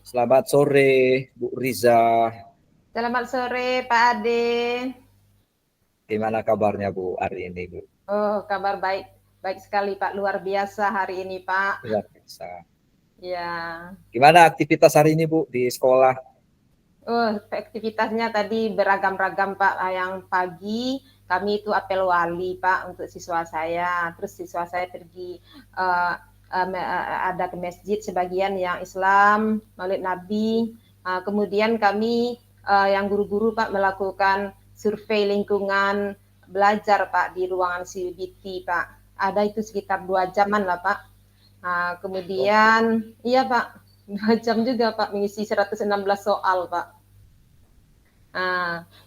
Selamat sore, Bu Riza. Selamat sore Pak Ade. Gimana kabarnya Bu hari ini, Bu? Oh, kabar baik. Baik sekali Pak, luar biasa hari ini Pak. Luar biasa. Ya. Gimana aktivitas hari ini, Bu, di sekolah? Oh, aktivitasnya tadi beragam-ragam Pak. Yang pagi kami itu apel wali Pak untuk siswa saya. Terus siswa saya pergi ada ke masjid sebagian yang Islam, Maulid Nabi. Kemudian kami yang guru-guru Pak melakukan survei lingkungan belajar Pak di ruangan CBT Pak. Ada itu sekitar 2 jaman lah Pak. Kemudian iya Pak, 2 jam juga Pak mengisi 116 soal Pak.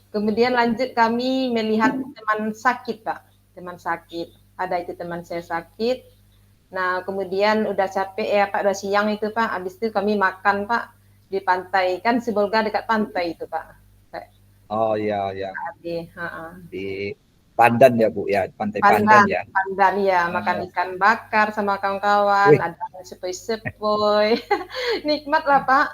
Kemudian lanjut kami melihat teman sakit Pak, teman sakit. Ada itu teman saya sakit. Nah kemudian udah capek ya Pak, udah siang itu Pak. Habis itu kami makan Pak di pantai, kan Sibolga dekat pantai itu Pak. Oh iya, ya. Di Di Pandan ya, Bu, ya, Pantai Pandan Pandan, ya. Pandan ya, makan ikan bakar sama kawan-kawan, Wih, ada sepoi-sepoi. Nikmat lah Pak.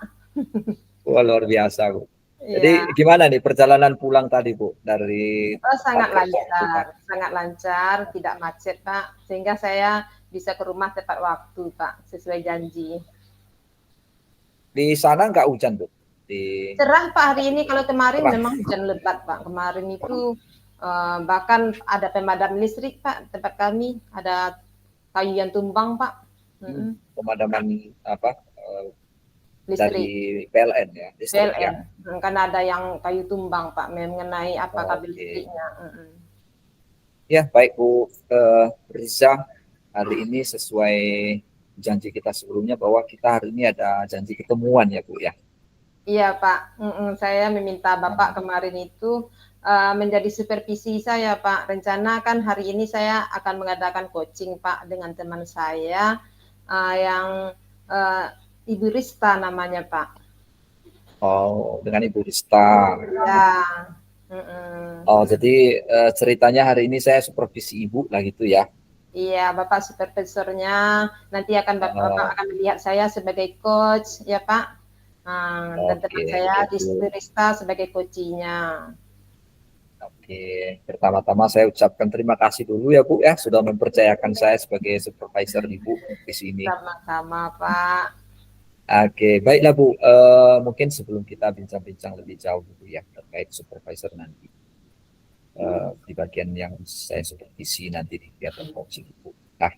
wah, luar biasa, Bu. Jadi Iya. gimana nih perjalanan pulang tadi, Bu, dari Oh, tempat kerja rumah? sangat lancar, tidak macet Pak, sehingga saya bisa ke rumah tepat waktu Pak, sesuai janji. Di sana nggak hujan, Bu? Di Cerah Pak hari tempat ini, itu? kalau kemarin Cerah. memang hujan lebat Pak. Kemarin itu bahkan ada pemadam listrik Pak, tempat kami ada kayu yang tumbang Pak. Pemadaman apa? Dari Listrik. PLN ya, listrik ya. PLN, karena ada yang kayu tumbang Pak mengenai apa kabel Oke. listriknya. Ya, baik Bu Riza, hari ini sesuai janji kita sebelumnya bahwa kita hari ini ada janji ketemuan ya Bu ya. Iya Pak, saya meminta Bapak kemarin itu menjadi supervisi saya Pak. Rencana kan hari ini saya akan mengadakan coaching Pak dengan teman saya yang Ibu Rista namanya Pak. Oh, dengan Ibu Rista. Ya. Oh, jadi ceritanya hari ini saya supervisi Ibu lah gitu ya. Iya, Bapak supervisornya. Nanti Bapak Oh, akan melihat saya sebagai coach, ya Pak. Dan teman oke, saya di Bu. Rista sebagai coachingnya. Oke, pertama-tama saya ucapkan terima kasih dulu ya Bu ya sudah mempercayakan saya sebagai supervisor Ibu di sini. Sama-sama Pak. Oke, baiklah Bu. Mungkin sebelum kita bincang-bincang lebih jauh dulu ya terkait supervisor nanti. Di bagian yang saya supervisi nanti di kegiatan coaching Ibu. Nah,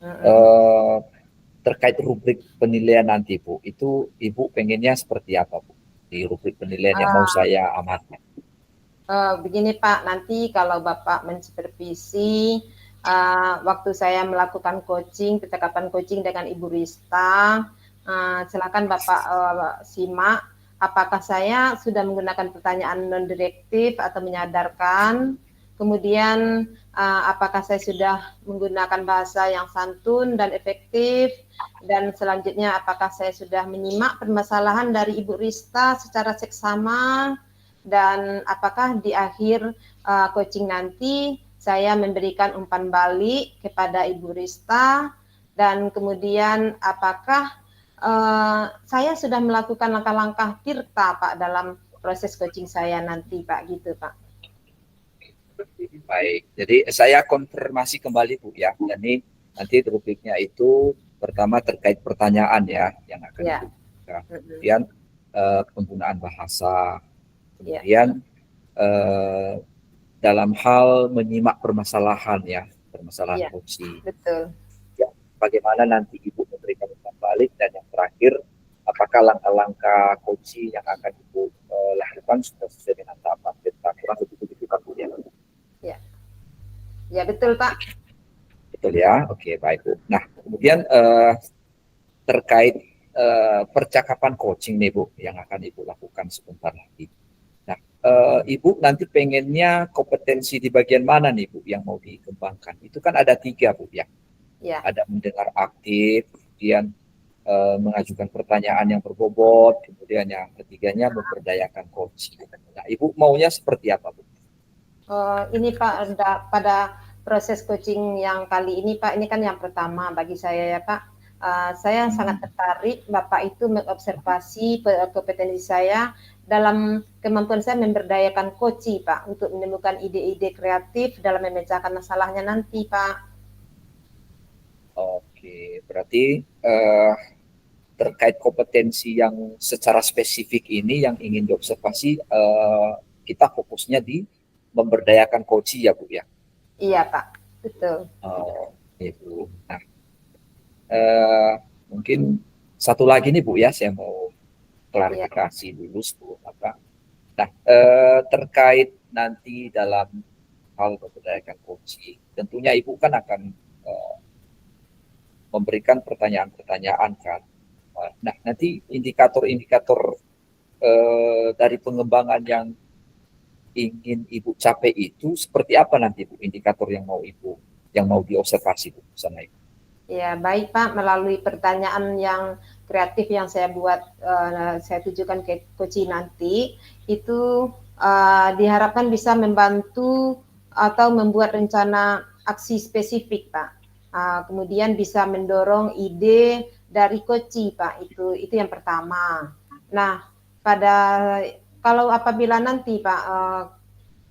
eh, terkait rubrik penilaian nanti Bu, itu Ibu pengennya seperti apa Bu? Di rubrik penilaian yang mau saya amati. Begini Pak, nanti kalau Bapak mensupervisi waktu saya melakukan coaching, percakapan coaching dengan Ibu Rista, silakan Bapak simak apakah saya sudah menggunakan pertanyaan non-direktif atau menyadarkan, kemudian apakah saya sudah menggunakan bahasa yang santun dan efektif, dan selanjutnya apakah saya sudah menyimak permasalahan dari Ibu Rista secara seksama, dan apakah di akhir coaching nanti saya memberikan umpan balik kepada Ibu Rista, dan kemudian apakah saya sudah melakukan langkah-langkah tirta Pak dalam proses coaching saya nanti Pak, gitu Pak. Baik, jadi saya konfirmasi kembali Bu ya. Jadi nanti rubriknya itu pertama terkait pertanyaan ya yang akan Ya. Ibu buka. Kemudian penggunaan bahasa, kemudian Ya. dalam hal menyimak permasalahan ya, permasalahan Ya, coaching. betul. Ya, bagaimana nanti Ibu memberikan umpan balik, dan yang terakhir apakah langkah-langkah coaching yang akan Ibu lakukan sudah sesuai dengan tahapan kita, kurang lebih begitu kan Bu ya. Ya. Ya, betul Pak. Betul ya, oke baik Bu. Nah kemudian terkait percakapan coaching nih Bu yang akan Ibu lakukan sebentar lagi. Nah Ibu nanti pengennya kompetensi di bagian mana nih Bu yang mau dikembangkan? Itu kan ada 3 Bu ya. Ya. Ada mendengar aktif, kemudian mengajukan pertanyaan yang berbobot, kemudian yang ketiganya memberdayakan coaching. Nah Ibu maunya seperti apa Bu? Ini Pak, pada proses coaching yang kali ini Pak, ini kan yang pertama bagi saya ya Pak. Saya sangat tertarik Bapak itu mengobservasi kompetensi saya dalam kemampuan saya memberdayakan koci, Pak, untuk menemukan ide-ide kreatif dalam memecahkan masalahnya nanti, Pak. Oke, berarti terkait kompetensi yang secara spesifik ini yang ingin diobservasi, kita fokusnya di memberdayakan coach ya Bu ya. Iya, Pak, betul. Itu. Nah, mungkin satu lagi nih Bu ya, saya mau Iya, klarifikasi dulu sebelum apa. Nah, terkait nanti dalam hal memberdayakan coaching, tentunya Ibu kan akan memberikan pertanyaan-pertanyaan kan. Nah, nanti indikator-indikator dari pengembangan yang ingin Ibu capai itu seperti apa nanti Bu, indikator yang mau diobservasi Bu sama Ibu. ya baik Pak, melalui pertanyaan yang kreatif yang saya buat, saya tujukan ke coach nanti, itu diharapkan bisa membantu atau membuat rencana aksi spesifik Pak. Kemudian bisa mendorong ide dari coach Pak, itu yang pertama. Nah, kalau apabila nanti Pak,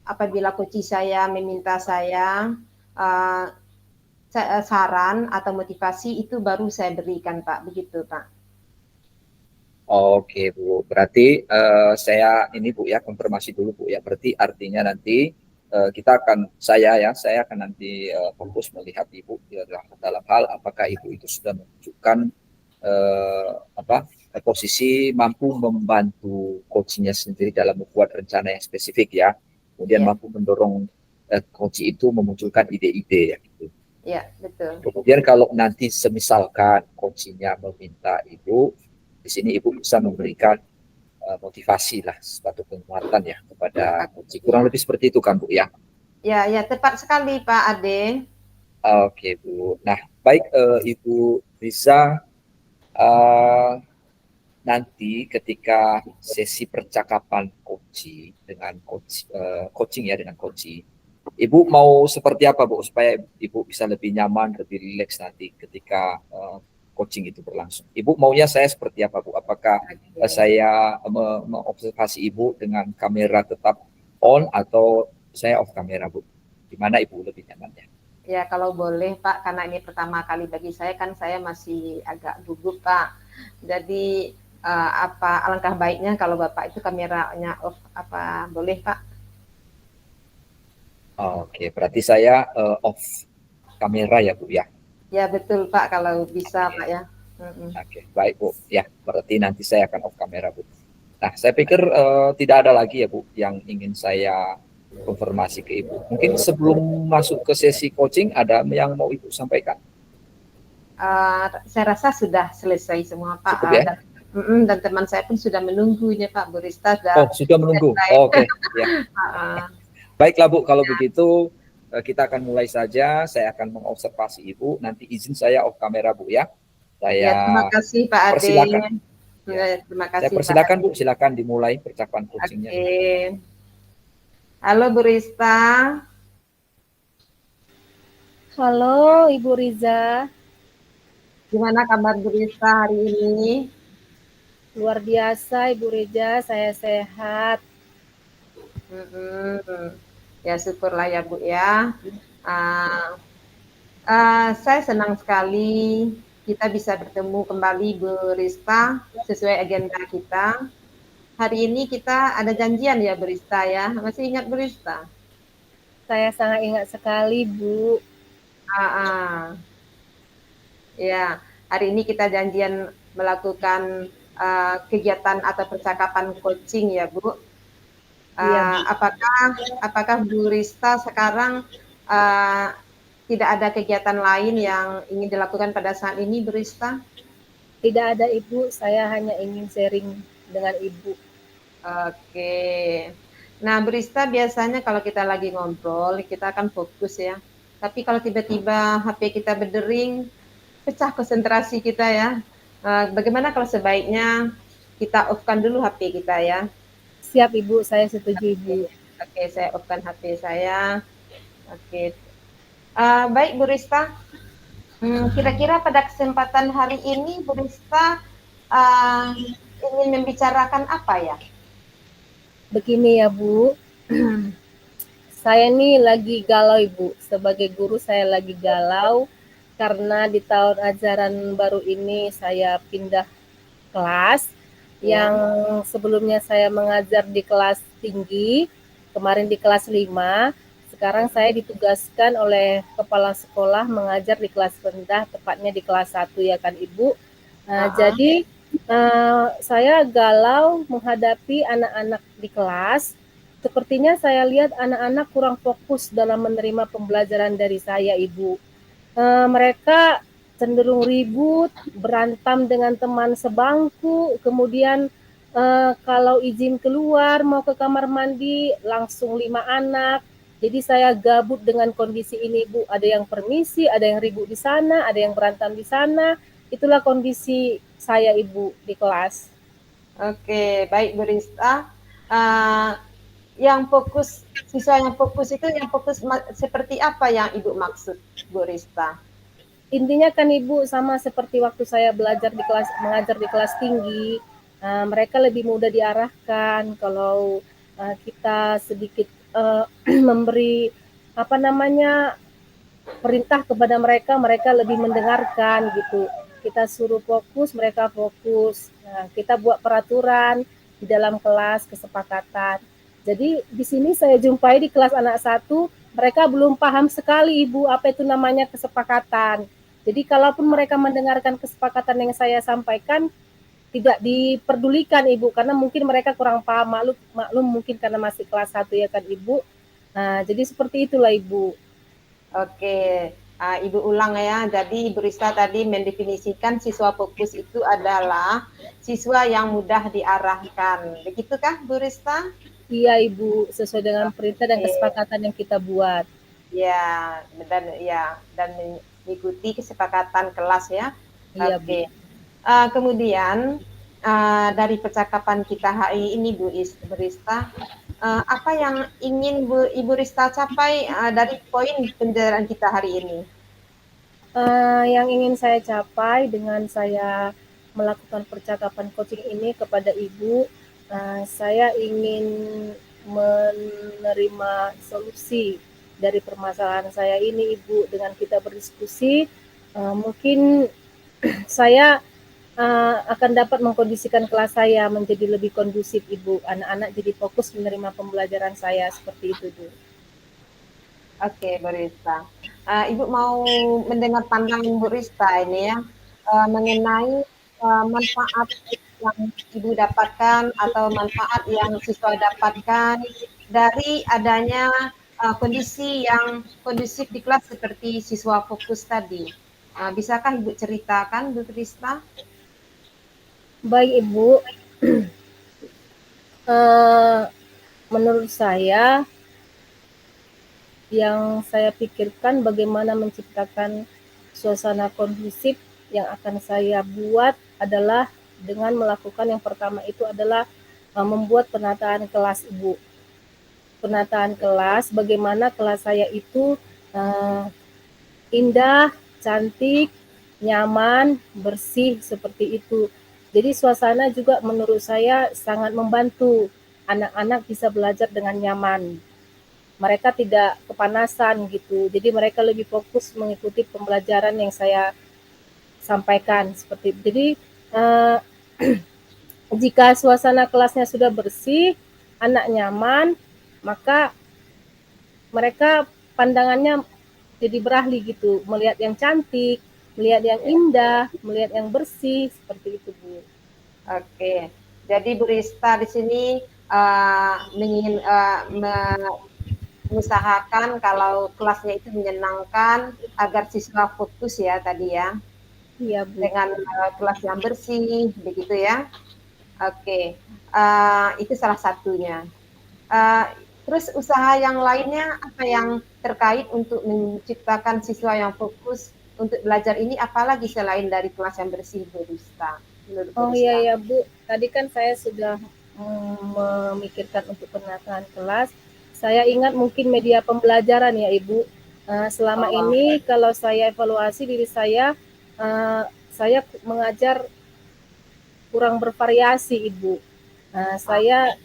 apabila coach saya meminta saya saran atau motivasi itu baru saya berikan Pak, begitu Pak. Oke Bu, berarti saya ini Bu ya konfirmasi dulu Bu ya. Berarti artinya nanti saya akan nanti fokus melihat Ibu dalam hal apakah Ibu itu sudah menunjukkan posisi mampu membantu coachnya sendiri dalam membuat rencana yang spesifik ya. Kemudian Ya, mampu mendorong coach itu memunculkan ide-ide ya gitu. ya betul. Kemudian kalau nanti semisalkan coachnya meminta Ibu, di sini Ibu bisa memberikan motivasi lah, suatu penguatan ya kepada coach. Kurang lebih seperti itu kan Bu ya? Ya, ya tepat sekali Pak Ade. Oke Bu. Nah baik Ibu Riza, nanti ketika sesi percakapan coaching ya dengan coaching, Ibu mau seperti apa Bu supaya Ibu bisa lebih nyaman, lebih rileks nanti ketika coaching itu berlangsung. Ibu maunya saya seperti apa Bu? Apakah saya mengobservasi Ibu dengan kamera tetap on atau saya off kamera Bu? Gimana Ibu lebih nyamannya? Ya kalau boleh Pak, karena ini pertama kali bagi saya kan saya masih agak gugup Pak. Jadi alangkah baiknya kalau Bapak itu kameranya off, apa boleh Pak? Oke, berarti saya off kamera ya Bu ya. Ya betul Pak, kalau bisa Oke. Pak ya. Oke, baik Bu. Ya, berarti nanti saya akan off kamera Bu. Nah, saya pikir tidak ada lagi ya Bu yang ingin saya konfirmasi ke Ibu. Mungkin sebelum masuk ke sesi coaching ada yang mau Ibu sampaikan? Saya rasa sudah selesai semua Pak. Cukup ya? Dan teman saya pun sudah menunggunya Pak, Bu Rista Oh, sudah menunggu. Oh, oke, ya. Baiklah Bu, kalau begitu kita akan mulai saja. Saya akan mengobservasi Ibu. Nanti izin saya off kamera Bu ya. Ya, terima Saya kasih Pak Ade. persilakan. Ya. Terima Saya kasih Pak persilakan Ade. Bu, silakan dimulai percakapan coachingnya. Oke. Halo Bu Rista. Halo Ibu Riza. Gimana kabar Bu Rista hari ini? Luar biasa Ibu Riza, saya sehat. Ya syukurlah ya Bu ya. Saya senang sekali kita bisa bertemu kembali Bu Rista sesuai agenda kita. Hari ini kita ada janjian ya Bu Rista ya. Masih ingat Bu Rista? Saya sangat ingat sekali Bu. Ya, hari ini kita janjian melakukan kegiatan atau percakapan coaching ya Bu. Iya, Bu. Apakah Bu Rista sekarang tidak ada kegiatan lain yang ingin dilakukan pada saat ini Bu Rista? Tidak ada Ibu, saya hanya ingin sharing dengan Ibu. Oke. Nah Bu Rista biasanya kalau kita lagi ngobrol kita akan fokus ya. Tapi kalau tiba-tiba HP kita berdering, pecah konsentrasi kita ya. Bagaimana kalau sebaiknya kita off-kan dulu HP kita ya? Siap Ibu, saya setuju Ibu. Oke, saya off-kan HP saya. Oke. Baik Bu Rista. Kira-kira pada kesempatan hari ini Bu Rista uh, ingin membicarakan apa ya? Begini ya Bu, saya nih lagi galau Ibu. Sebagai guru saya lagi galau karena di tahun ajaran baru ini saya pindah kelas. Ya. Yang sebelumnya saya mengajar di kelas tinggi, kemarin di kelas 5, sekarang saya ditugaskan oleh kepala sekolah mengajar di kelas rendah, tepatnya di kelas 1 ya kan Ibu. Jadi saya galau menghadapi anak-anak di kelas. Sepertinya saya lihat anak-anak kurang fokus dalam menerima pembelajaran dari saya, Ibu. Mereka cenderung ribut, berantem dengan teman sebangku, kemudian kalau izin keluar mau ke kamar mandi langsung 5 anak. Jadi saya gabut dengan kondisi ini, Bu. Ada yang permisi, ada yang ribut di sana, ada yang berantem di sana. Itulah kondisi saya, Ibu, di kelas. Oke, baik Bu Rista. Yang fokus, siswa yang fokus itu yang fokus seperti apa yang Ibu maksud, Bu Rista? Intinya kan Ibu sama seperti waktu saya belajar di kelas, mengajar di kelas tinggi, mereka lebih mudah diarahkan. Kalau kita sedikit memberi apa namanya perintah kepada mereka, mereka lebih mendengarkan gitu. Kita suruh fokus, mereka fokus. Nah, kita buat peraturan di dalam kelas, kesepakatan. Jadi di sini saya jumpai di kelas anak 1, mereka belum paham sekali Ibu apa itu namanya kesepakatan. Jadi kalaupun mereka mendengarkan kesepakatan yang saya sampaikan, tidak diperdulikan Ibu, karena mungkin mereka kurang paham, maklum mungkin karena masih kelas 1 ya kan Ibu. Nah, jadi seperti itulah Ibu. Oke, Ibu ulang ya. Jadi Ibu Rista tadi mendefinisikan siswa fokus itu adalah siswa yang mudah diarahkan. Begitukah Bu Rista? Iya Ibu, sesuai dengan perintah dan Oke. kesepakatan yang kita buat. Ya, dan mengikuti kesepakatan kelas ya. Iya Bu. Oke. Kemudian dari percakapan kita hari ini Bu Rista, apa yang ingin Ibu Rista capai dari poin pembelajaran kita hari ini? Yang ingin saya capai dengan saya melakukan percakapan coaching ini kepada Ibu, saya ingin menerima solusi dari permasalahan saya ini Ibu. Dengan kita berdiskusi, mungkin saya akan dapat mengkondisikan kelas saya menjadi lebih kondusif Ibu. Anak-anak jadi fokus menerima pembelajaran saya, seperti itu Bu. Oke, Bu Rista. Ibu mau mendengar pandangan Bu Rista ini ya, mengenai manfaat yang Ibu dapatkan atau manfaat yang siswa dapatkan dari adanya kondisi yang kondusif di kelas seperti siswa fokus tadi. Bisakah Ibu ceritakan, Bu Rista? Baik Ibu, menurut saya yang saya pikirkan bagaimana menciptakan suasana kondusif yang akan saya buat adalah dengan melakukan yang pertama itu adalah membuat penataan kelas Ibu. Penataan kelas, bagaimana kelas saya itu indah, cantik, nyaman, bersih seperti itu. Jadi suasana juga menurut saya sangat membantu anak-anak bisa belajar dengan nyaman. Mereka tidak kepanasan gitu. Jadi mereka lebih fokus mengikuti pembelajaran yang saya sampaikan seperti itu. Jadi jika suasana kelasnya sudah bersih, anak nyaman, maka mereka pandangannya jadi berahli gitu, melihat yang cantik, melihat yang indah, melihat yang bersih, seperti itu Bu. Oke, jadi Bu Rista di sini ingin mengusahakan kalau kelasnya itu menyenangkan agar siswa fokus ya tadi ya. Iya Bu. Dengan kelas yang bersih, begitu ya. Oke, itu salah satunya. Terus usaha yang lainnya apa yang terkait untuk menciptakan siswa yang fokus untuk belajar ini, apalagi selain dari kelas yang bersih, Bu Rista? Oh iya ya Bu, tadi kan saya sudah memikirkan untuk penataan kelas. Saya ingat mungkin media pembelajaran ya Ibu. Selama Oh, ini kalau saya evaluasi diri saya mengajar kurang bervariasi, Ibu. oh, Saya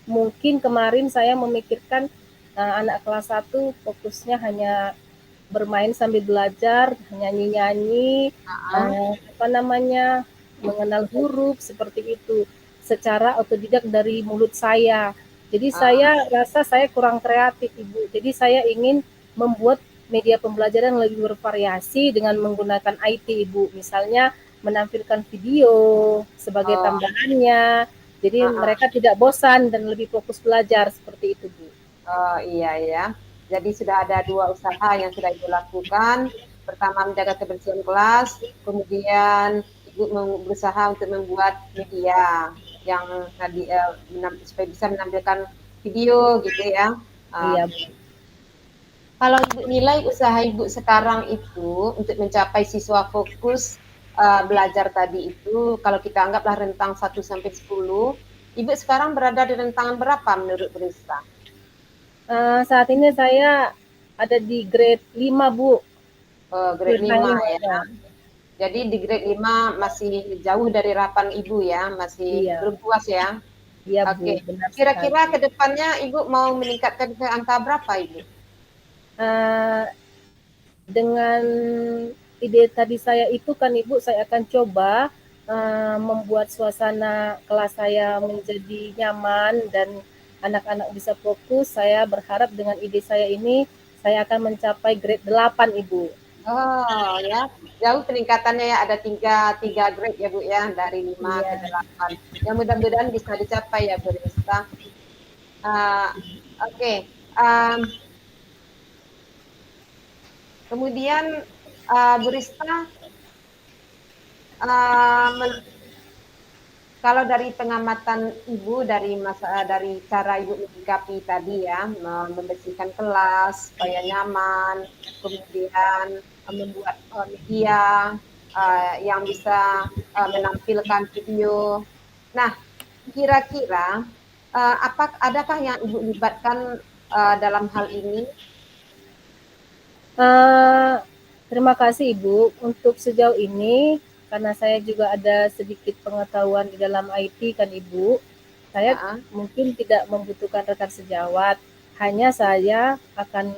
mungkin kemarin saya memikirkan anak kelas 1 fokusnya hanya bermain sambil belajar, nyanyi-nyanyi, ah, apa namanya, mengenal huruf seperti itu, secara otodidak dari mulut saya. Jadi ah, saya rasa saya kurang kreatif, Ibu. Jadi saya ingin membuat media pembelajaran lebih bervariasi dengan menggunakan IT, Ibu. Misalnya menampilkan video sebagai oh, tambahannya, jadi ah, ah. mereka tidak bosan dan lebih fokus belajar seperti itu, Bu. Oh, iya ya. Jadi sudah ada dua usaha yang sudah Ibu lakukan. Pertama menjaga kebersihan kelas, kemudian Ibu berusaha untuk membuat media yang tadi supaya bisa menampilkan video gitu ya. Uh, Iya, Bu. Kalau Ibu nilai usaha Ibu sekarang itu untuk mencapai siswa fokus belajar tadi itu, kalau kita anggaplah rentang 1 sampai 10, Ibu sekarang berada di rentangan berapa menurut Brista? Saat ini saya ada di grade 5, Bu. Grade Rentang 5 5 ya. ya. Jadi di grade 5 masih jauh dari harapan Ibu ya, masih Iya, belum puas ya. iya, Bu, Oke. benar Kira-kira sekali. ke depannya Ibu mau meningkatkan ke angka berapa Ibu? Uh, dengan ide tadi saya itu kan Ibu, saya akan coba membuat suasana kelas saya menjadi nyaman dan anak-anak bisa fokus. Saya berharap dengan ide saya ini saya akan mencapai grade 8, Ibu. Oh ya, jauh peningkatannya ya, ada tiga grade ya Bu ya, dari 5 ke Iya. 8. Ya mudah-mudahan bisa dicapai ya Bu Rista. Uh, Oke, okay. Kemudian Bu Rista, uh, kalau dari pengamatan Ibu dari cara Ibu menyikapi tadi ya, membersihkan kelas supaya nyaman, kemudian membuat media yang bisa menampilkan video. Nah, kira-kira adakah yang Ibu libatkan dalam hal ini? Uh, Terima kasih Ibu. Untuk sejauh ini, karena saya juga ada sedikit pengetahuan di dalam IT kan Ibu, saya Uh, mungkin tidak membutuhkan rekan sejawat. Hanya saya akan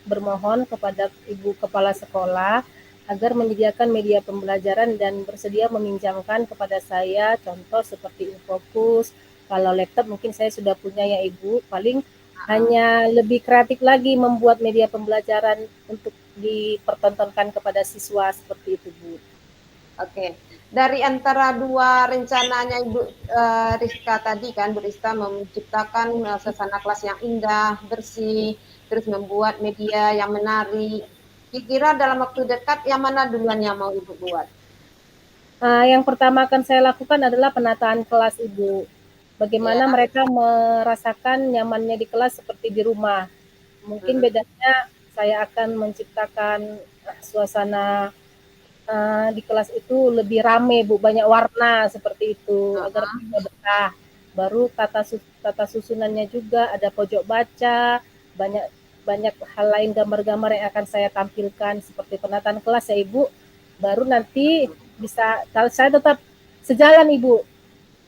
bermohon kepada Ibu Kepala Sekolah agar menyediakan media pembelajaran dan bersedia meminjamkan kepada saya contoh seperti Infocus. Kalau laptop mungkin saya sudah punya ya Ibu, paling hanya lebih kreatif lagi membuat media pembelajaran untuk dipertontonkan kepada siswa seperti itu, Bu. Oke, dari antara dua rencananya Ibu Rizka tadi kan, Bu Rizka menciptakan suasana kelas yang indah, bersih, terus membuat media yang menarik. Kira-kira dalam waktu dekat yang mana duluan yang mau Ibu buat? Yang pertama akan saya lakukan adalah penataan kelas, Ibu. Ya, Bagaimana mereka merasakan nyamannya di kelas seperti di rumah. Mungkin bedanya saya akan menciptakan suasana di kelas itu lebih rame, Bu, banyak warna seperti itu agar mereka betah. Baru tata susunannya juga ada pojok baca, banyak banyak hal lain gambar-gambar yang akan saya tampilkan seperti penataan kelas ya Ibu. Baru nanti bisa kalau saya tetap sejalan Ibu.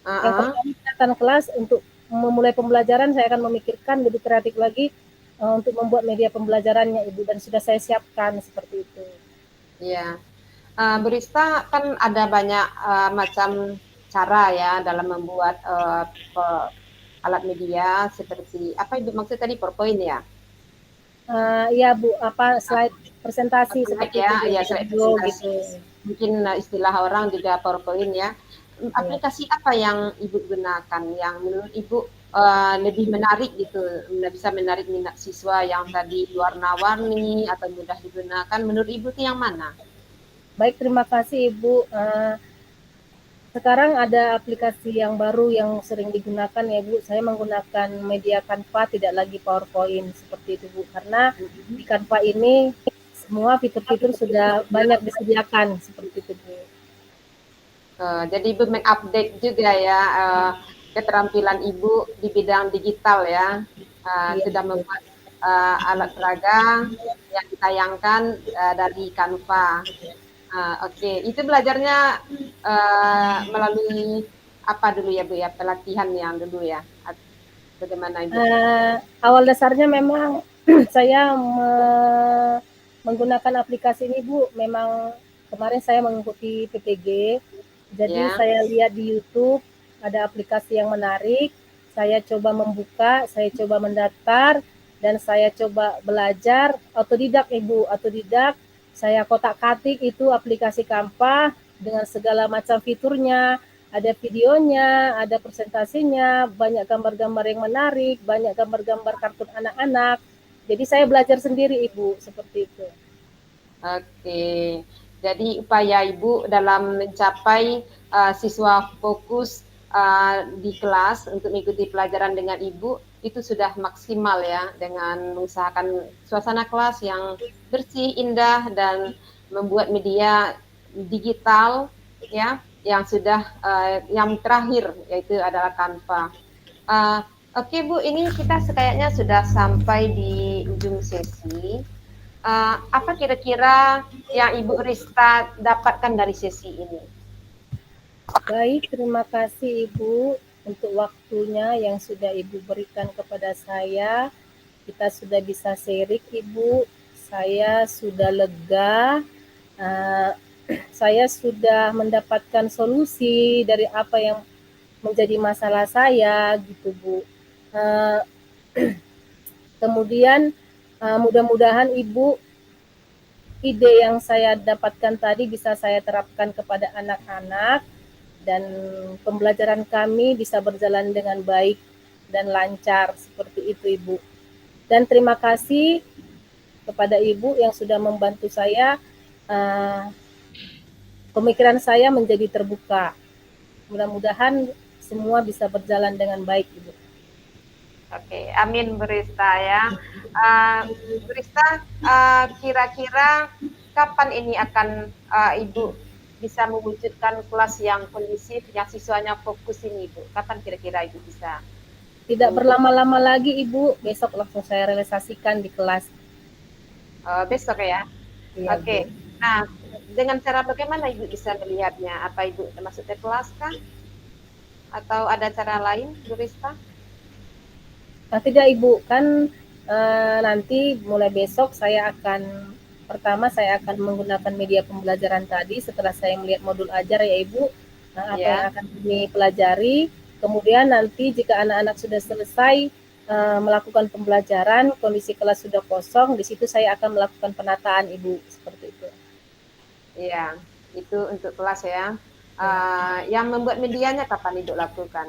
Yang pertama penataan kelas untuk memulai pembelajaran saya akan memikirkan lebih kreatif lagi untuk membuat media pembelajarannya Ibu dan sudah saya siapkan seperti itu. iya. Berista kan ada banyak macam cara ya dalam membuat alat media seperti apa Ibu maksud tadi PowerPoint ya? Iya Bu, apa slide presentasi Slide seperti ya, itu Bu, ya slide video presentasi. gitu. Mungkin istilah orang juga PowerPoint ya. Iya. Aplikasi apa yang Ibu gunakan yang menurut Ibu lebih menarik gitu, bisa menarik minat siswa yang tadi warna-warni atau mudah digunakan. Menurut Ibu itu yang mana? Baik, terima kasih Ibu. Sekarang ada aplikasi yang baru yang sering digunakan ya Bu. Saya menggunakan media Canva, tidak lagi PowerPoint seperti itu Bu. Karena di Canva ini semua fitur-fitur sudah banyak disediakan seperti itu Bu. Jadi Ibu mengupdate juga ya keterampilan Ibu di bidang digital ya. Iya Sudah Bu. membuat alat peraga yang ditayangkan dari Canva. Oke, itu belajarnya melalui apa dulu ya Bu ya, pelatihan yang dulu ya? Bagaimana Ibu? Awal dasarnya memang saya menggunakan aplikasi ini Bu, memang kemarin saya mengikuti PPG, jadi Ya. saya lihat di YouTube ada aplikasi yang menarik, saya coba membuka, saya coba mendaftar, dan saya coba belajar otodidak Ibu, otodidak. Saya kotak-katik itu aplikasi Canva dengan segala macam fiturnya, ada videonya, ada presentasinya, banyak gambar-gambar yang menarik, banyak gambar-gambar kartun anak-anak. Jadi saya belajar sendiri Ibu, seperti itu. Oke, jadi upaya Ibu dalam mencapai siswa fokus di kelas untuk mengikuti pelajaran dengan Ibu itu sudah maksimal ya, dengan mengusahakan suasana kelas yang bersih, indah, dan membuat media digital ya yang sudah yang terakhir yaitu adalah Canva. Oke Bu, ini kita kayaknya sudah sampai di ujung sesi. Apa kira-kira yang Ibu Rista dapatkan dari sesi ini? Baik, terima kasih Ibu untuk waktunya yang sudah Ibu berikan kepada saya. Kita sudah bisa sharing Ibu, saya sudah lega, saya sudah mendapatkan solusi dari apa yang menjadi masalah saya gitu Bu. Kemudian mudah-mudahan Ibu ide yang saya dapatkan tadi bisa saya terapkan kepada anak-anak dan pembelajaran kami bisa berjalan dengan baik dan lancar seperti itu Ibu. Dan terima kasih kepada Ibu yang sudah membantu saya, pemikiran saya menjadi terbuka. Mudah-mudahan semua bisa berjalan dengan baik Ibu. Oke, amin Bu Rista ya. Bu Rista, kira-kira kapan ini akan Ibu bisa mewujudkan kelas yang kondusif, yang siswanya fokus ini Bu? Kapan kira-kira Ibu bisa? Tidak berlama-lama lagi Ibu, besok langsung saya realisasikan di kelas. Besok ya? Iya, Oke. Bu. Nah, dengan cara bagaimana Ibu bisa melihatnya? Apa Ibu masuk ke kelas kah? Atau ada cara lain, Bu Rista? Tidak Ibu, kan nanti mulai besok pertama saya akan menggunakan media pembelajaran tadi setelah saya melihat modul ajar ya Ibu, apa yang akan kami pelajari. Kemudian nanti jika anak-anak sudah selesai melakukan pembelajaran, kondisi kelas sudah kosong, di situ saya akan melakukan penataan Ibu, seperti itu. Iya, itu untuk kelas ya. Yang membuat medianya kapan Ibu lakukan?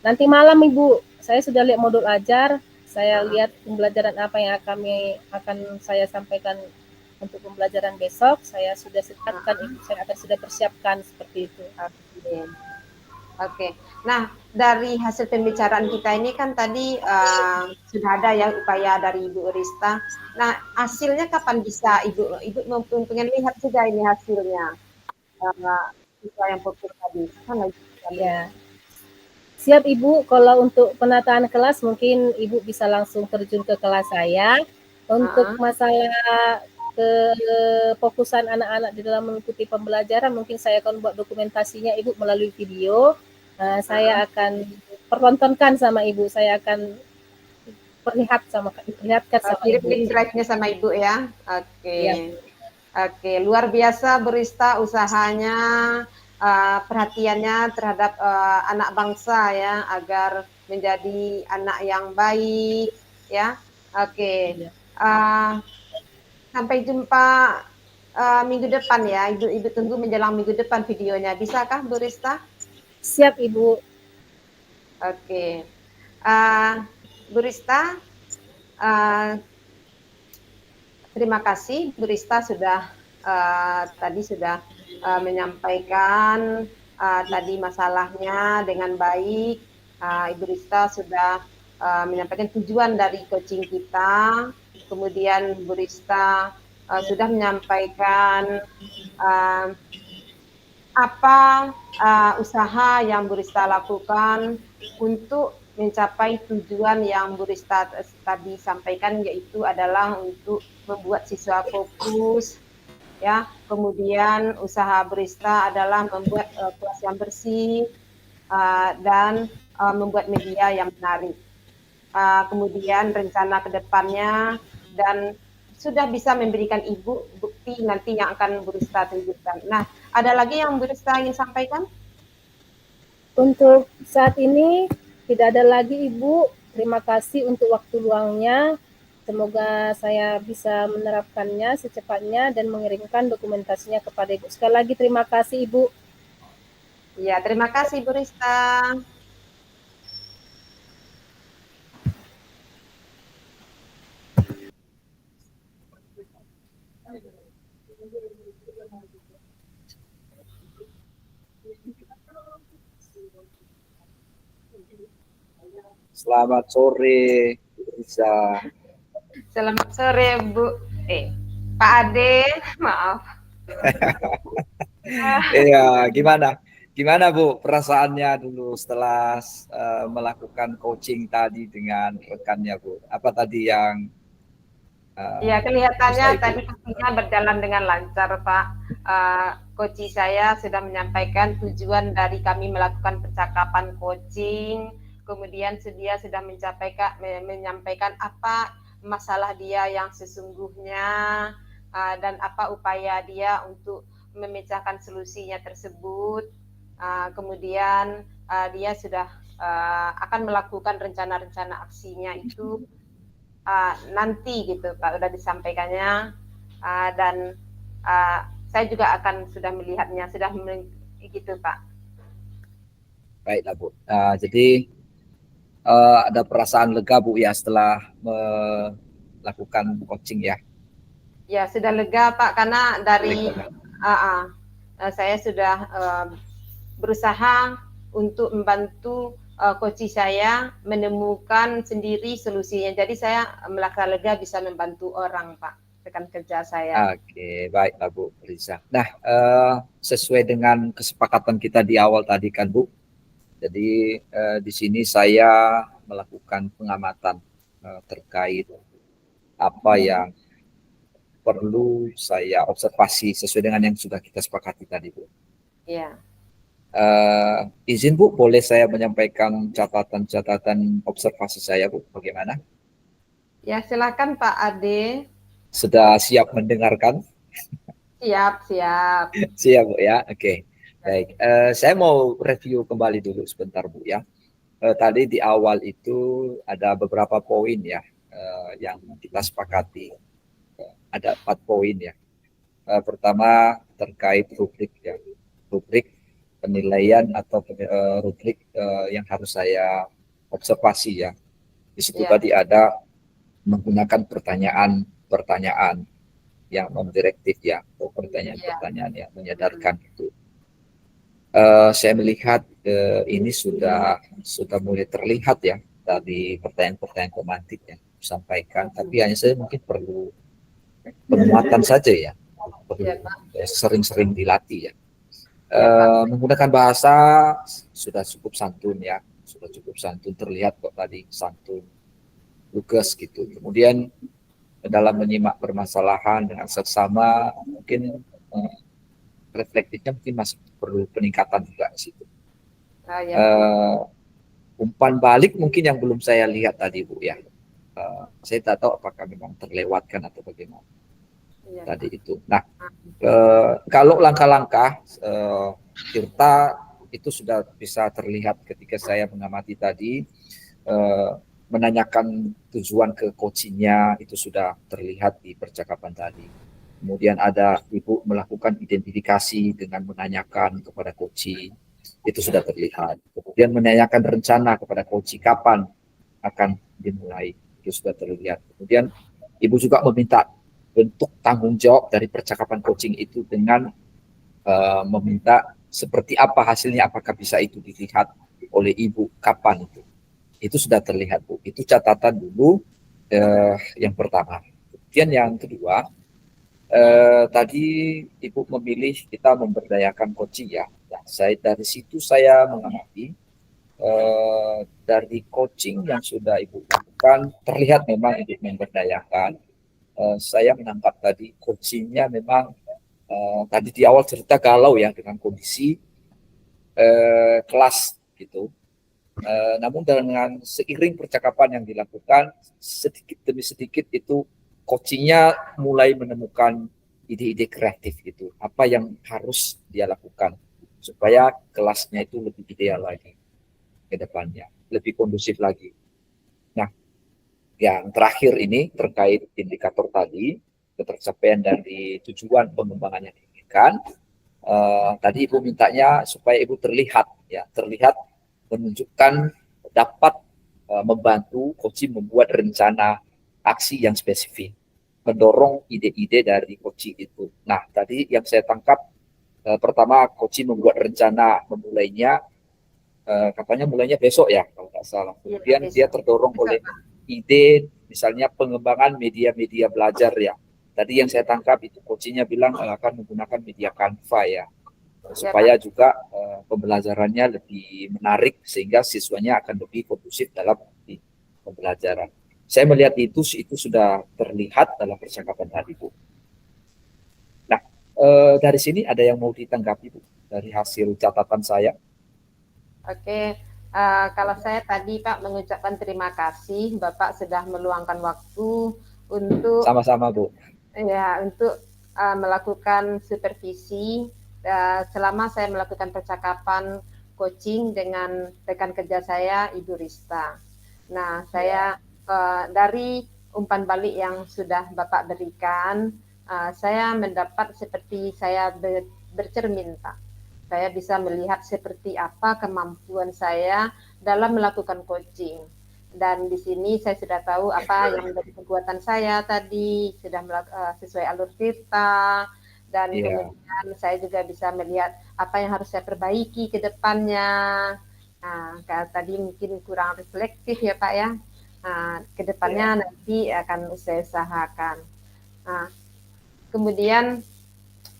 Nanti malam Ibu, saya sudah lihat modul ajar, saya lihat pembelajaran apa yang akan saya sampaikan untuk pembelajaran besok, saya sudah siapkan Ibu, saya akan sudah persiapkan seperti itu. Oke. Nah, dari hasil pembicaraan kita ini kan tadi sudah ada ya upaya dari Ibu Rista. Nah, hasilnya kapan bisa Ibu pengen lihat juga ini hasilnya. Siswa yang fokus tadi. Ya. Siap Ibu, kalau untuk penataan kelas mungkin Ibu bisa langsung terjun ke kelas saya. Untuk masalah kefokusan anak-anak di dalam mengikuti pembelajaran, mungkin saya akan buat dokumentasinya Ibu melalui video. Saya akan pertontonkan sama Ibu, saya akan perlihatkan sama kirim Ibu. link drive-nya sama Ibu ya. Oke. Ya. Oke, luar biasa Bu Rista usahanya, perhatiannya terhadap anak bangsa ya, agar menjadi anak yang baik ya. Oke. Sampai jumpa minggu depan ya. Ibu tunggu menjelang minggu depan videonya. Bisakah Bu Rista? Siap Ibu. Oke. Bu Rista, terima kasih Bu Rista sudah tadi sudah menyampaikan tadi masalahnya dengan baik. Ibu Rista sudah menyampaikan tujuan dari coaching kita. Kemudian Bu Rista sudah menyampaikan apa usaha yang Bu Rista lakukan untuk mencapai tujuan yang Bu Rista tadi sampaikan, yaitu adalah untuk membuat siswa fokus, ya. Kemudian usaha Bu Rista adalah membuat kelas yang bersih dan membuat media yang menarik. Kemudian rencana ke depannya, dan sudah bisa memberikan Ibu bukti nanti yang akan Bu Rista tunjukkan. Nah, ada lagi yang Bu Rista ingin sampaikan? Untuk saat ini tidak ada lagi Ibu. Terima kasih untuk waktu luangnya. Semoga saya bisa menerapkannya secepatnya dan mengirimkan dokumentasinya kepada Ibu. Sekali lagi terima kasih Ibu. Ya, terima kasih Bu Rista. Selamat sore, Bu Riza. Selamat sore Pak Ade, maaf. Iya, gimana Bu perasaannya dulu setelah melakukan coaching tadi dengan rekannya Bu? Apa tadi yang Ya, kelihatannya bisa tadi Ibu? pastinya berjalan dengan lancar, Pak. Coach saya sudah menyampaikan tujuan dari kami melakukan percakapan coaching, kemudian dia sudah menyampaikan apa masalah dia yang sesungguhnya, dan apa upaya dia untuk memecahkan solusinya tersebut. Kemudian dia sudah akan melakukan rencana-rencana aksinya itu nanti gitu Pak, udah disampaikannya, dan saya juga akan sudah melihatnya, gitu Pak. Baiklah Bu. Jadi ada perasaan lega Bu ya setelah melakukan coaching ya. Ya sudah lega Pak, karena dari Lega. saya sudah berusaha untuk membantu coach saya menemukan sendiri solusinya. Jadi saya merasa lega bisa membantu orang Pak, rekan kerja saya. Oke, baiklah Bu Riza. Nah, sesuai dengan kesepakatan kita di awal tadi kan Bu. Jadi di sini saya melakukan pengamatan terkait apa yang perlu saya observasi sesuai dengan yang sudah kita sepakati tadi Bu. Ya. Izin Bu, boleh saya menyampaikan catatan-catatan observasi saya Bu, bagaimana? Ya silakan Pak Ade. Sudah siap mendengarkan? Siap, siap. Siap Bu ya, oke. Baik, saya mau review kembali dulu sebentar Bu ya. Tadi di awal itu ada beberapa poin ya yang kita sepakati. Ada 4 poin ya. Pertama terkait rubrik ya, rubrik penilaian atau rubrik yang harus saya observasi ya. Di situ Ya. tadi ada menggunakan pertanyaan yang non-direktif ya, atau pertanyaan-pertanyaan yang menyadarkan itu. Saya melihat ini sudah mulai terlihat ya dari pertanyaan-pertanyaan pemantik yang disampaikan, tapi hanya saya mungkin perlu penguatan saja ya, perlu sering-sering dilatih ya. Menggunakan bahasa sudah cukup santun ya, sudah cukup santun, terlihat kok tadi santun, lugas gitu. Kemudian dalam menyimak permasalahan dengan seksama mungkin reflektifnya mungkin masih perlu peningkatan juga di situ. Umpan balik mungkin yang belum saya lihat tadi Bu ya. Saya tak tahu apakah memang terlewatkan atau bagaimana tadi itu. Nah, kalau langkah-langkah Tirta itu sudah bisa terlihat ketika saya mengamati tadi, menanyakan tujuan ke coachingnya itu sudah terlihat di percakapan tadi. Kemudian ada Ibu melakukan identifikasi dengan menanyakan kepada coaching, itu sudah terlihat. Kemudian menanyakan rencana kepada coaching kapan akan dimulai, itu sudah terlihat. Kemudian Ibu juga meminta bentuk tanggung jawab dari percakapan coaching itu dengan meminta seperti apa hasilnya, apakah bisa itu dilihat oleh Ibu, kapan itu sudah terlihat Bu. Itu catatan dulu yang pertama. Kemudian yang kedua, tadi Ibu memilih kita memberdayakan coaching ya. Nah, dari situ saya mengamati dari coaching yang sudah Ibu lakukan, terlihat memang Ibu memberdayakan. Saya menangkap tadi coachingnya memang tadi di awal cerita galau ya dengan kondisi kelas gitu. Namun dengan seiring percakapan yang dilakukan, sedikit demi sedikit itu coachingnya mulai menemukan ide-ide kreatif gitu. Apa yang harus dia lakukan supaya kelasnya itu lebih ideal lagi ke depannya, lebih kondusif lagi. Nah, yang terakhir ini terkait indikator tadi, ketercapaian dari tujuan pengembangan yang diinginkan. Tadi Ibu mintanya supaya Ibu terlihat, ya, terlihat menunjukkan dapat membantu coaching membuat rencana aksi yang spesifik, mendorong ide-ide dari coaching itu. Nah, tadi yang saya tangkap pertama coaching membuat rencana memulainya, katanya mulainya besok ya kalau nggak salah. Iya, Kemudian dia besok. terdorong Besok, oleh Pak. ide misalnya pengembangan media-media belajar ya. Tadi yang saya tangkap itu coachingnya bilang akan menggunakan media Canva ya, Ya, Pak. supaya juga pembelajarannya lebih menarik sehingga siswanya akan lebih kondusif dalam pembelajaran. Saya melihat itu sudah terlihat dalam percakapan tadi, Bu. Nah, dari sini ada yang mau ditanggapi, Bu, dari hasil catatan saya? Oke, kalau saya tadi Pak mengucapkan terima kasih Bapak sudah meluangkan waktu untuk Sama-sama, Bu. melakukan supervisi selama saya melakukan percakapan coaching dengan rekan kerja saya Ibu Rista. Nah, saya dari umpan balik yang sudah Bapak berikan, saya mendapat seperti saya bercermin, Pak. Saya bisa melihat seperti apa kemampuan saya dalam melakukan coaching. Dan di sini saya sudah tahu apa yang menjadi kekuatan saya tadi, sudah sesuai alur cerita, dan kemudian saya juga bisa melihat apa yang harus saya perbaiki ke depannya. Nah, tadi mungkin kurang reflektif ya Pak ya. Nah, ke depannya nanti akan saya usahakan. Nah, kemudian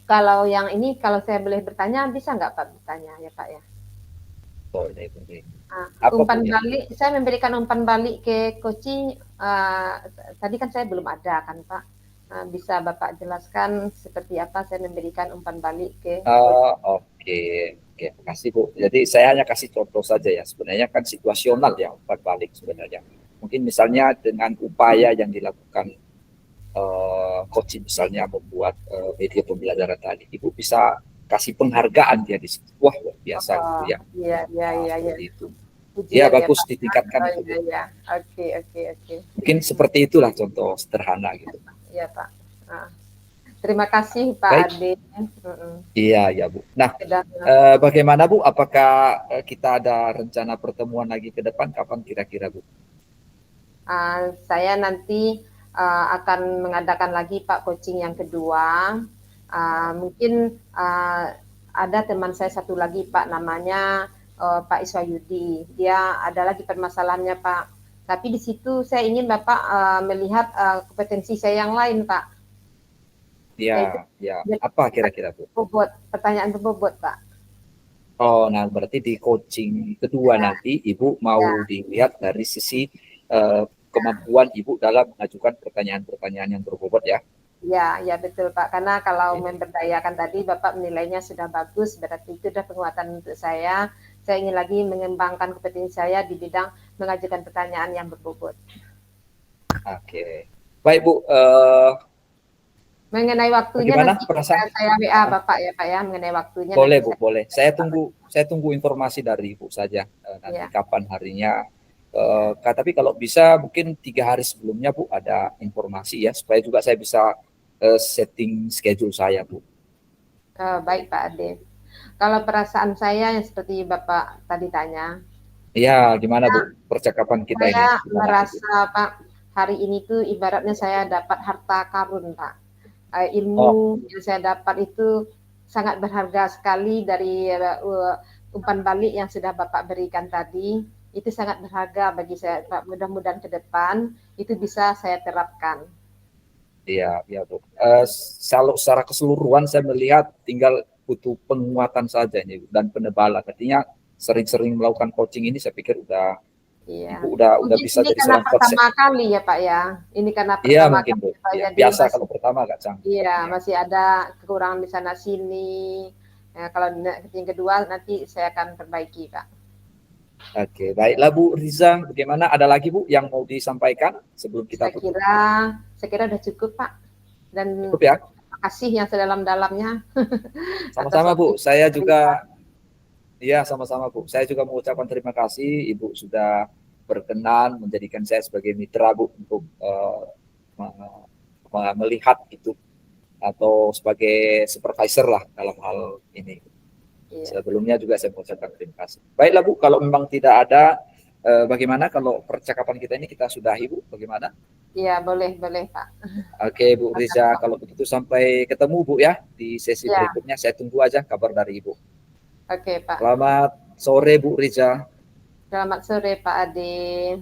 kalau yang ini, kalau saya boleh bertanya, bisa nggak Pak bertanya ya Pak ya? Boleh. Umpan balik, saya memberikan umpan balik ke coaching, tadi kan saya belum ada kan Pak. Bisa Bapak jelaskan seperti apa saya memberikan umpan balik ke Oke, makasih Bu. Jadi saya hanya kasih contoh saja ya. Sebenarnya kan situasional ya umpan balik sebenarnya. Mungkin misalnya dengan upaya yang dilakukan coaching misalnya membuat media pembelajaran tadi, Ibu bisa kasih penghargaan dia di situ. Wah, luar biasa gitu ya. Iya. Itu. Ujian ya bagus Pak. ditingkatkan. Iya. Oke. Mungkin seperti itulah contoh sederhana gitu. Iya Pak. Terima kasih Pak Baik. Ade. Iya Bu. Nah, bagaimana Bu? Apakah kita ada rencana pertemuan lagi ke depan? Kapan kira-kira Bu? Saya nanti akan mengadakan lagi Pak coaching yang kedua. Mungkin ada teman saya satu lagi Pak, namanya Pak Iswayudi. Dia ada lagi permasalahannya Pak. Tapi di situ saya ingin Bapak melihat kompetensi saya yang lain Pak. Ya. Apa kira-kira Bu? Pertanyaan berbobot Pak. Oh, nah berarti di coaching kedua nanti Ibu mau dilihat dari sisi kemampuan Ibu dalam mengajukan pertanyaan-pertanyaan yang berbobot ya? Ya betul Pak. Karena kalau memberdayakan tadi Bapak menilainya sudah bagus, berarti itu sudah penguatan untuk saya. Saya ingin lagi mengembangkan kompetensi saya di bidang mengajukan pertanyaan yang berbobot. Oke. Baik Bu. Mengenai waktunya Bagaimana nanti saya WA Bapak ya Pak ya, mengenai waktunya. Boleh Bu, boleh. Saya tunggu informasi dari Ibu saja nanti kapan harinya. Tapi kalau bisa mungkin 3 hari sebelumnya Bu ada informasi ya, supaya juga saya bisa setting schedule saya Bu. Baik Pak Ade. Kalau perasaan saya yang seperti Bapak tadi tanya. Iya, gimana Bu percakapan kita ini? Saya merasa Pak, hari ini tuh ibaratnya saya dapat harta karun Pak. Ilmu yang saya dapat itu sangat berharga sekali dari umpan balik yang sudah Bapak berikan tadi. Itu sangat berharga bagi saya Pak. Mudah-mudahan ke depan itu bisa saya terapkan. Iya Bu. Secara keseluruhan saya melihat tinggal butuh penguatan saja ini dan penebalan. Artinya sering-sering melakukan coaching ini, saya pikir Iya. Ibu udah Mungkin bisa ini jadi karena seorang coach. pertama kali ya Pak ya. Ini karena Iya pertama mungkin kali Bu. Pak, Ya, jadi biasa masih kalau pertama Kak Cang. iya, Ya. masih ada kekurangan di sana sini. Ya, kalau yang kedua nanti saya akan perbaiki Pak. Oke, baiklah Bu Riza. Bagaimana? Ada lagi Bu yang mau disampaikan sebelum kita tutup? Saya kira udah cukup Pak. Dan Cukup ya. terima kasih yang sedalam-dalamnya. Sama-sama Bu. Saya juga, ya sama-sama Bu. Saya juga mengucapkan terima kasih Ibu sudah berkenan menjadikan saya sebagai mitra Bu untuk melihat itu atau sebagai supervisor lah dalam hal ini. Iya. Sebelumnya juga saya mengucapkan terima kasih. Baiklah Bu, kalau memang tidak ada, bagaimana kalau percakapan kita ini kita sudahi Bu? Bagaimana? Iya, boleh Pak. Oke Bu Riza, kalau begitu sampai ketemu Bu ya di sesi Ya. berikutnya. Saya tunggu aja kabar dari Ibu. Oke Pak. Selamat sore Bu Riza. Selamat sore Pak Ade.